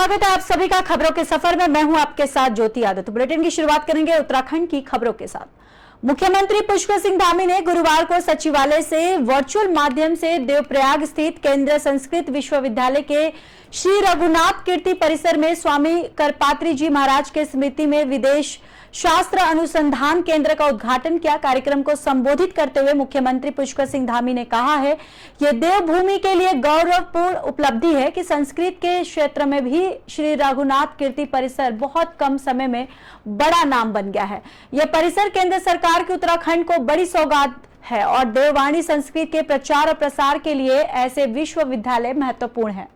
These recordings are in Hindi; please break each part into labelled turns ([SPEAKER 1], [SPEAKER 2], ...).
[SPEAKER 1] स्वागत है आप सभी का खबरों के सफर में। मैं हूं आपके साथ ज्योति यादव। तो बुलेटिन की शुरुआत करेंगे उत्तराखंड की खबरों के साथ। मुख्यमंत्री पुष्कर सिंह धामी ने गुरुवार को सचिवालय से वर्चुअल माध्यम से देवप्रयाग स्थित केंद्रीय संस्कृत विश्वविद्यालय के श्री रघुनाथ कीर्ति परिसर में स्वामी करपात्री जी महाराज के स्मृति में विदेश शास्त्र अनुसंधान केंद्र का उद्घाटन किया। कार्यक्रम को संबोधित करते हुए मुख्यमंत्री पुष्कर सिंह धामी ने कहा है, यह देवभूमि के लिए गौरवपूर्ण उपलब्धि है कि संस्कृत के क्षेत्र में भी श्री रघुनाथ कीर्ति परिसर बहुत कम समय में बड़ा नाम बन गया है। यह परिसर केंद्र सरकार की उत्तराखंड को बड़ी सौगात है और देववाणी संस्कृत के प्रचार और प्रसार के लिए ऐसे विश्वविद्यालय महत्वपूर्ण है।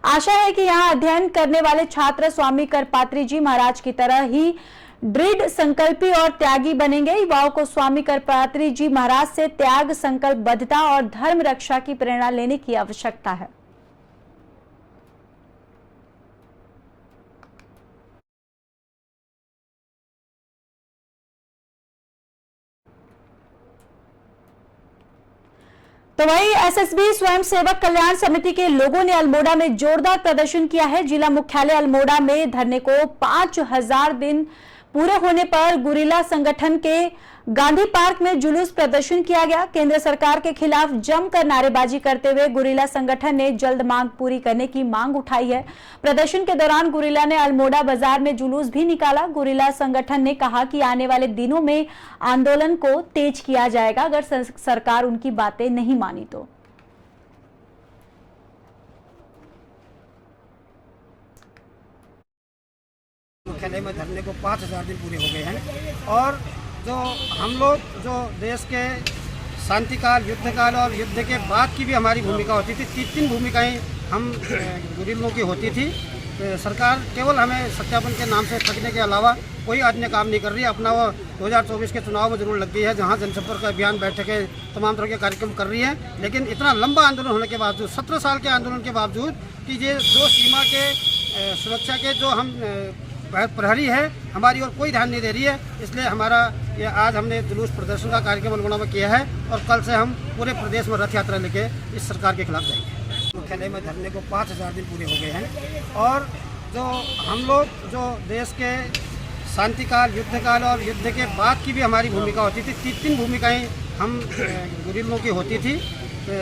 [SPEAKER 1] आशा है कि यहाँ अध्ययन करने वाले छात्र स्वामी करपात्री जी महाराज की तरह ही दृढ़ संकल्पी और त्यागी बनेंगे। युवाओं को स्वामी करपात्री जी महाराज से त्याग, संकल्पबद्धता और धर्म रक्षा की प्रेरणा लेने की आवश्यकता है। तो वही एसएसबी स्वयंसेवक कल्याण समिति के लोगों ने अल्मोड़ा में जोरदार प्रदर्शन किया है। जिला मुख्यालय अल्मोड़ा में धरने को 5000 दिन पूरे होने पर गुरिल्ला संगठन के गांधी पार्क में जुलूस प्रदर्शन किया गया। केंद्र सरकार के खिलाफ जमकर नारेबाजी करते हुए गुरिल्ला संगठन ने जल्द मांग पूरी करने की मांग उठाई है। प्रदर्शन के दौरान गुरिल्ला ने अल्मोड़ा बाजार में जुलूस भी निकाला। गुरिल्ला संगठन ने कहा कि आने वाले दिनों में आंदोलन को तेज किया जाएगा अगर सरकार उनकी बातें नहीं मानी तो।
[SPEAKER 2] मुख्यालय में धरने को 5000 दिन पूरे हो गए हैं और जो हम लोग जो देश के शांति काल, युद्ध काल और युद्ध के बाद की भी हमारी भूमिका होती थी। तीन भूमिकाएं हम गुरिल्लों की होती थी। सरकार केवल हमें सत्यापन के नाम से ठगने के अलावा कोई अन्य काम नहीं कर रही है। अपना वो 2024 के चुनाव में जरूर लग गई है, जहाँ जनसंपर्क अभियान, बैठकें, तमाम तरह के कार्यक्रम कर रही है। लेकिन इतना लंबा आंदोलन होने के बावजूद, 17 साल के आंदोलन के बावजूद कि ये जो सीमा के सुरक्षा के जो हम प्रहरी है, हमारी ओर कोई ध्यान नहीं दे रही है। इसलिए हमारा ये आज हमने जुलूस प्रदर्शन का कार्यक्रम अल्मोड़ा में किया है और कल से हम पूरे प्रदेश में रथ यात्रा लेके इस सरकार के खिलाफ जाएंगे। मुख्यालय में धरने को 5000 दिन पूरे हो गए हैं और जो हम लोग जो देश के शांति काल, युद्ध काल और युद्ध के बाद की भी हमारी भूमिका होती थी। तीन भूमिकाएं हम गुरिल्लों की होती थी।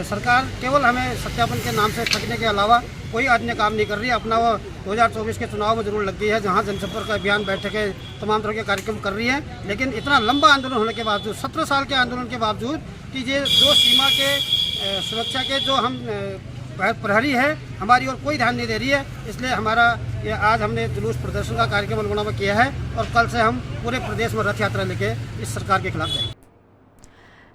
[SPEAKER 2] सरकार केवल हमें सत्यापन के नाम से ठगने के अलावा कोई अन्य काम नहीं कर रही है। अपना वो 2024 के चुनाव में जरूर लग गई है, जहाँ जनसंपर्क अभियान, बैठकें, तमाम तरह के कार्यक्रम कर रही है। लेकिन इतना लंबा आंदोलन होने के बावजूद, 17 साल के आंदोलन के बावजूद कि ये जो सीमा के सुरक्षा के जो हम प्रहरी है, हमारी ओर कोई ध्यान नहीं दे रही है। इसलिए हमारा ये आज हमने जुलूस प्रदर्शन का कार्यक्रम अल्मोड़ा में किया है और कल से हम पूरे प्रदेश में रथ यात्रा लेके इस सरकार के खिलाफ जाएंगे।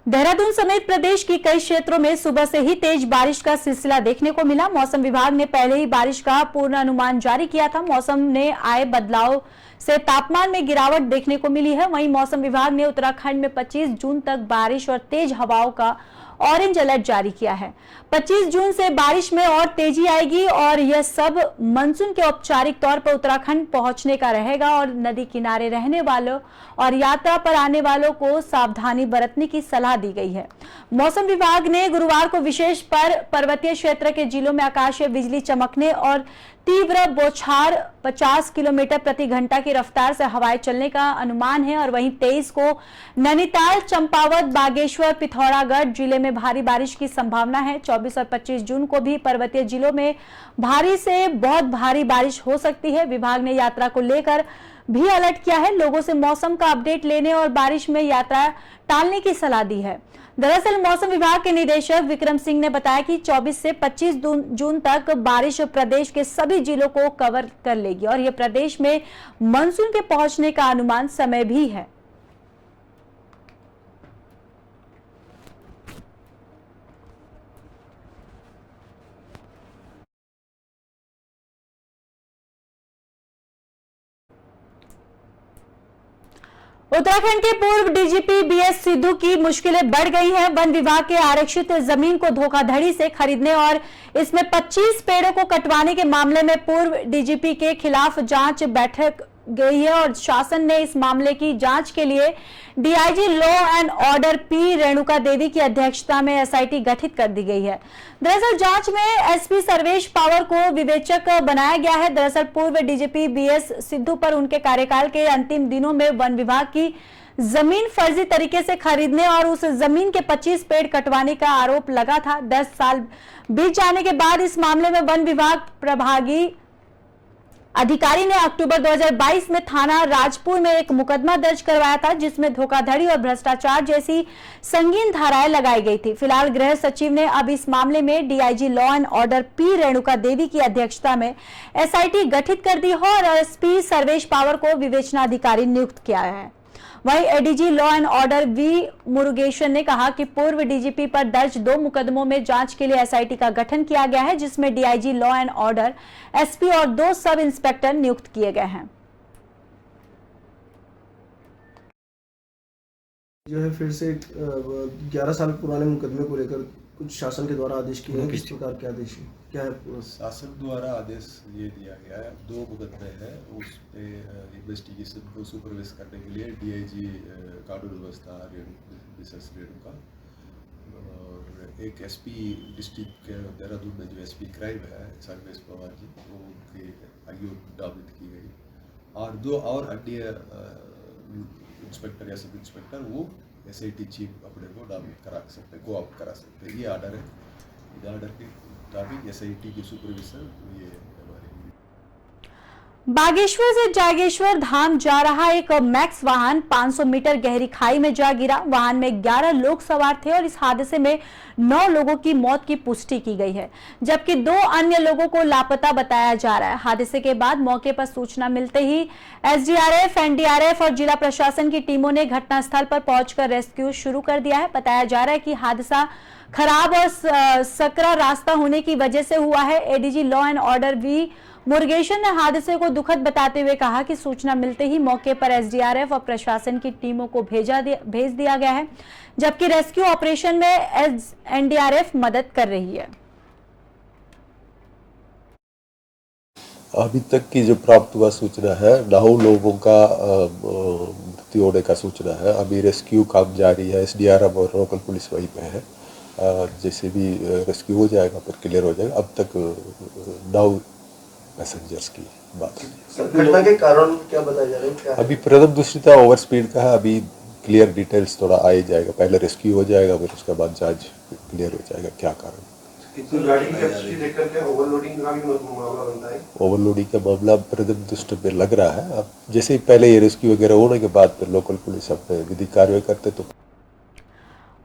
[SPEAKER 1] देहरादून समेत प्रदेश के कई क्षेत्रों में सुबह से ही तेज बारिश का सिलसिला देखने को मिला। मौसम विभाग ने पहले ही बारिश का पूर्ण अनुमान जारी किया था। मौसम में आए बदलाव से तापमान में गिरावट देखने को मिली है। वहीं मौसम विभाग ने उत्तराखंड में 25 जून तक बारिश और तेज हवाओं का ऑरेंज अलर्ट जारी किया है। 25 जून से बारिश में और तेजी आएगी और यह सब मानसून के औपचारिक तौर पर उत्तराखंड पहुंचने का रहेगा और नदी किनारे रहने वालों और यात्रा पर आने वालों को सावधानी बरतने की सलाह दी गई है। मौसम विभाग ने गुरुवार को विशेष पर्वतीय क्षेत्र के जिलों में आकाशीय बिजली चमकने और तीव्र बौछार 50 किलोमीटर प्रति घंटा की रफ्तार से हवाएं चलने का अनुमान है। और वहीं 23 को नैनीताल, चंपावत, बागेश्वर, पिथौरागढ़ जिले में भारी बारिश की संभावना है। 24 और 25 जून को भी पर्वतीय जिलों में भारी से बहुत भारी बारिश हो सकती है। विभाग ने यात्रा को लेकर भी अलर्ट किया है। लोगों से मौसम का अपडेट लेने और बारिश में यात्रा टालने की सलाह दी है। दरअसल मौसम विभाग के निदेशक विक्रम सिंह ने बताया कि 24 से 25 जून तक बारिश प्रदेश के सभी जिलों को कवर कर लेगी और यह प्रदेश में मानसून के पहुंचने का अनुमान समय भी है। उत्तराखंड के पूर्व डीजीपी बीएस सिद्धू की मुश्किलें बढ़ गई हैं। वन विभाग के आरक्षित जमीन को धोखाधड़ी से खरीदने और इसमें 25 पेड़ों को कटवाने के मामले में पूर्व डीजीपी के खिलाफ जांच बैठक गई है और शासन ने इस मामले की जांच के लिए DIG law and order P Renuka Devi की अध्यक्षता में एसआईटी गठित कर दी गई है। दरअसल जांच में एसपी सर्वेश पावर को विवेचक बनाया गया है। दरअसल पूर्व डीजीपी बीएस सिद्धू पर उनके कार्यकाल के अंतिम दिनों में वन विभाग की जमीन फर्जी तरीके से खरीदने और उस जमीन के 25 पेड़ कटवाने का आरोप लगा था। 10 साल बीत जाने के बाद इस मामले में वन विभाग प्रभागी अधिकारी ने अक्टूबर 2022 में थाना राजपुर में एक मुकदमा दर्ज करवाया था, जिसमें धोखाधड़ी और भ्रष्टाचार जैसी संगीन धाराएं लगाई गई थी। फिलहाल गृह सचिव ने अब इस मामले में DIG law and order P Renuka Devi की अध्यक्षता में एसआईटी गठित कर दी है और एसपी सर्वेश पावर को विवेचनाधिकारी नियुक्त किया है। वहीं ADG law and order V Murugesan ने कहा कि पूर्व डीजीपी पर दर्ज 2 मुकदमों में जांच के लिए एसआईटी का गठन किया गया है, जिसमें DIG law and order, SP और 2 सब इंस्पेक्टर नियुक्त किए गए हैं।
[SPEAKER 3] जो है फिर से 11 साल पुराने मुकदमे को लेकर कुछ शासन के द्वारा आदेश किए हैं। किस प्रकार के आदेश है, क्या है?
[SPEAKER 4] शासन द्वारा आदेश ये दिया गया है, 2 मुकदमे हैं, उस पे इन्वेस्टिगेशन को सुपरवाइज करने के लिए डीआईजी कानून व्यवस्था मिसेस रेणुका और एक एसपी डिस्ट्रिक्ट के देहरादून में जो एसपी क्राइम है सर्वेश पवार जी, वो उनके आयु नामित की गई और 2 और अन्य इंस्पेक्टर या सब इंस्पेक्टर वो एसआईटी चीफ अपने को नामित करा सकते हैं, को करा सकते हैं। ये ऑर्डर है, इस ऑर्डर के मुताबिक एसआईटी की सुपरविजन ये हमारी।
[SPEAKER 1] बागेश्वर से जागेश्वर धाम जा रहा एक मैक्स वाहन 500 मीटर गहरी खाई में जा गिरा। वाहन में 11 लोग सवार थे और इस हादसे में 9 लोगों की मौत की पुष्टि की गई है, जबकि 2 अन्य लोगों को लापता बताया जा रहा है। हादसे के बाद मौके पर सूचना मिलते ही एसडीआरएफ, एनडीआरएफ और जिला प्रशासन की टीमों ने घटनास्थल पर पहुंचकर रेस्क्यू शुरू कर दिया है। बताया जा रहा है कि हादसा खराब और सकरा रास्ता होने की वजह से हुआ है। ADG law and order V Murugesan ने हादसे को दुखद बताते हुए कहा कि सूचना मिलते ही मौके पर एसडीआरएफ और प्रशासन की टीमों को भेज दिया गया है, जबकि रेस्क्यू ऑपरेशन में एनडीआरएफ मदद कर रही है।
[SPEAKER 4] अभी तक की जो प्राप्त हुआ सूचना है 9 लोगों का मृत्यु होने का सूचना है। अभी रेस्क्यू काम जारी है, एसडीआरएफ और लोकल पुलिस वहीं पे है। जैसे भी रेस्क्यू हो जाएगा फिर क्लियर हो जाएगा। अब तक 9 पैसेंजर्स की बात है।
[SPEAKER 3] घटना के कारण क्या बताया जा रहा है?
[SPEAKER 4] अभी प्रथम दूषिता ओवर स्पीड का है, अभी क्लियर डिटेल्स थोड़ा आ ही जाएगा। पहले रेस्क्यू हो जाएगा फिर उसके बाद जांच क्लियर हो जाएगा क्या कारण।
[SPEAKER 3] गाड़ी की कैपेसिटी देखकर क्या ओवरलोडिंग का भी मामला बनता है?
[SPEAKER 4] ओवरलोडिंग का मामला प्रथम दृष्टि पे लग रहा है। अब जैसे पहले ये रेस्क्यू वगैरह होने के बाद फिर लोकल पुलिस अपने विधिक कार्रवाई करते तो।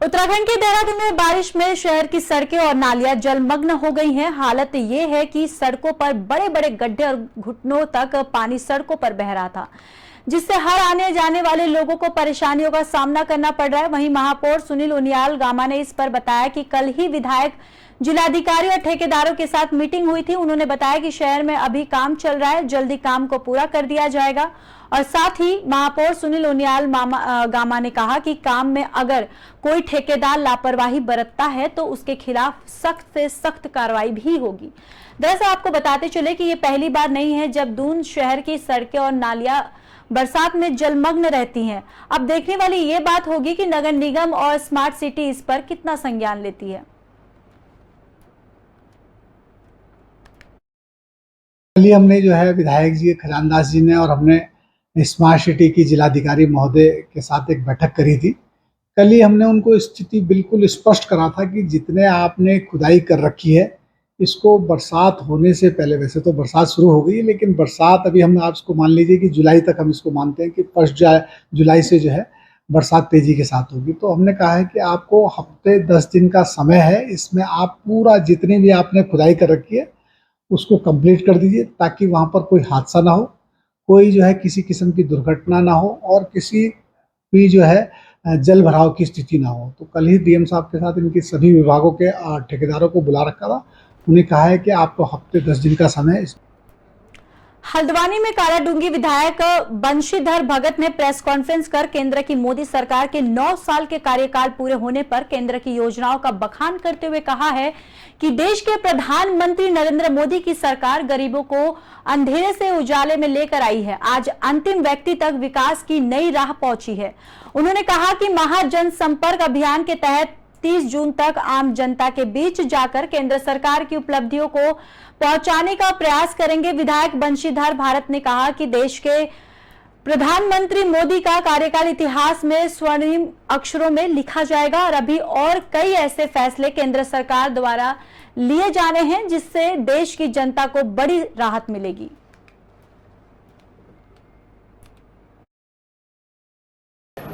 [SPEAKER 1] उत्तराखंड के देहरादून में बारिश में शहर की सड़कें और नालियां जलमग्न हो गई हैं। हालत ये है कि सड़कों पर बड़े बड़े गड्ढे और घुटनों तक पानी सड़कों पर बह रहा था, जिससे हर आने जाने वाले लोगों को परेशानियों का सामना करना पड़ रहा है। वहीं महापौर सुनील उनियाल गामा ने इस पर बताया कि कल ही विधायक, जिलाधिकारी और ठेकेदारों के साथ मीटिंग हुई थी। उन्होंने बताया कि शहर में अभी काम चल रहा है, जल्दी काम को पूरा कर दिया जाएगा। और साथ ही महापौर सुनील उनियाल गामा ने कहा कि काम में अगर कोई ठेकेदार लापरवाही बरतता है तो उसके खिलाफ सख्त से सख्त कार्रवाई भी होगी। दरअसल आपको बताते चले कि ये पहली बार नहीं है जब दून शहर की सड़कें और नालियां बरसात में जलमग्न रहती हैं। अब देखने वाली ये बात होगी कि नगर निगम और स्मार्ट सिटी इस पर कितना संज्ञान लेती है।
[SPEAKER 5] कल हमने जो है विधायक जी खजानदास जी ने और हमने स्मार्ट सिटी की जिलाधिकारी महोदय के साथ एक बैठक करी थी। कल ही हमने उनको स्थिति बिल्कुल स्पष्ट करा था कि जितने आपने खुदाई कर रखी है इसको बरसात होने से पहले, वैसे तो बरसात शुरू हो गई है लेकिन बरसात अभी हम आप इसको मान लीजिए कि जुलाई तक हम इसको मानते हैं कि 1 जुलाई से जो है बरसात तेजी के साथ होगी। तो हमने कहा है कि आपको हफ्ते 10 दिन का समय है, इसमें आप पूरा जितनी भी आपने खुदाई कर रखी है उसको कंप्लीट कर दीजिए ताकि वहाँ पर कोई हादसा ना हो, कोई जो है किसी किस्म की दुर्घटना ना हो और किसी भी जो है जल भराव की स्थिति ना हो। तो कल ही डीएम साहब के साथ इनकी सभी विभागों के ठेकेदारों को बुला रखा था। उन्हें कहा है कि आपको हफ्ते 10 दिन का समय है।
[SPEAKER 1] हल्द्वानी में कालाडूंगी विधायक बंशीधर भगत ने प्रेस कॉन्फ्रेंस कर केंद्र की मोदी सरकार के 9 साल के कार्यकाल पूरे होने पर केंद्र की योजनाओं का बखान करते हुए कहा है कि देश के प्रधानमंत्री नरेंद्र मोदी की सरकार गरीबों को अंधेरे से उजाले में लेकर आई है। आज अंतिम व्यक्ति तक विकास की नई राह पहुंची है। उन्होंने कहा कि महाजन संपर्क अभियान के तहत 30 जून तक आम जनता के बीच जाकर केंद्र सरकार की उपलब्धियों को पहुंचाने का प्रयास करेंगे। विधायक बंशीधर भारत ने कहा कि देश के प्रधानमंत्री मोदी का कार्यकाल इतिहास में स्वर्णिम अक्षरों में लिखा जाएगा और अभी और कई ऐसे फैसले केंद्र सरकार द्वारा लिए जाने हैं जिससे देश की जनता को बड़ी राहत मिलेगी।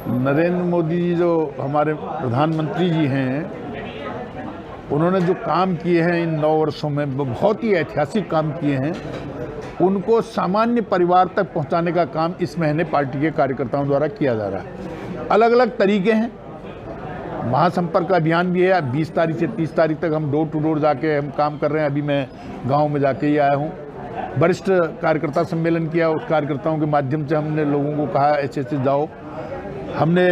[SPEAKER 6] नरेंद्र मोदी जी जो हमारे प्रधानमंत्री जी हैं, उन्होंने जो काम किए हैं इन 9 वर्षों में बहुत ही ऐतिहासिक काम किए हैं। उनको सामान्य परिवार तक पहुंचाने का काम इस महीने पार्टी के कार्यकर्ताओं द्वारा किया जा रहा है। अलग अलग तरीके हैं। महासंपर्क अभियान भी है। 20 तारीख से 30 तारीख तक हम डोर टू डोर जाके हम काम कर रहे हैं। अभी मैं गाँव में जाके ही आया हूँ। वरिष्ठ कार्यकर्ता सम्मेलन किया। उस कार्यकर्ताओं के माध्यम से हमने लोगों को कहा ऐसे जाओ। हमने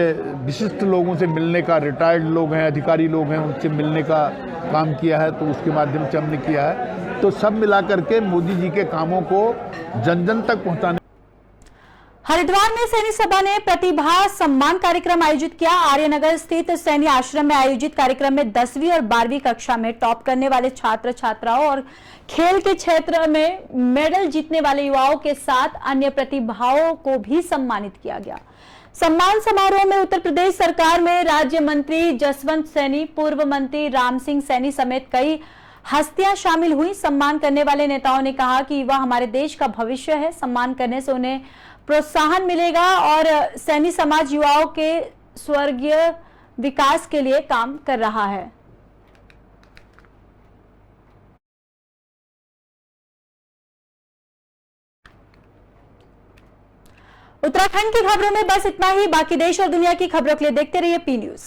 [SPEAKER 6] विशिष्ट लोगों से मिलने का, रिटायर्ड लोग हैं, अधिकारी लोग हैं, उनसे मिलने का काम किया है, तो उसके माध्यम से हमने किया है। तो सब मिलाकर के मोदी जी के कामों को जन जन तक पहुंचाने।
[SPEAKER 1] हरिद्वार में सैनी सभा ने प्रतिभा सम्मान कार्यक्रम आयोजित किया। आर्यनगर स्थित सैनी आश्रम में आयोजित कार्यक्रम में 10वीं और 12वीं कक्षा में टॉप करने वाले छात्र छात्राओं और खेल के क्षेत्र में मेडल जीतने वाले युवाओं के साथ अन्य प्रतिभाओं को भी सम्मानित किया गया। सम्मान समारोह में उत्तर प्रदेश सरकार में राज्य मंत्री जसवंत सैनी, पूर्व मंत्री राम सिंह सैनी समेत कई हस्तियां शामिल हुई। सम्मान करने वाले नेताओं ने कहा कि युवा हमारे देश का भविष्य है। सम्मान करने से उन्हें प्रोत्साहन मिलेगा और सैनी समाज युवाओं के स्वर्गीय विकास के लिए काम कर रहा है। उत्तराखंड की खबरों में बस इतना ही। बाकी देश और दुनिया की खबरों के लिए देखते रहिए पी न्यूज।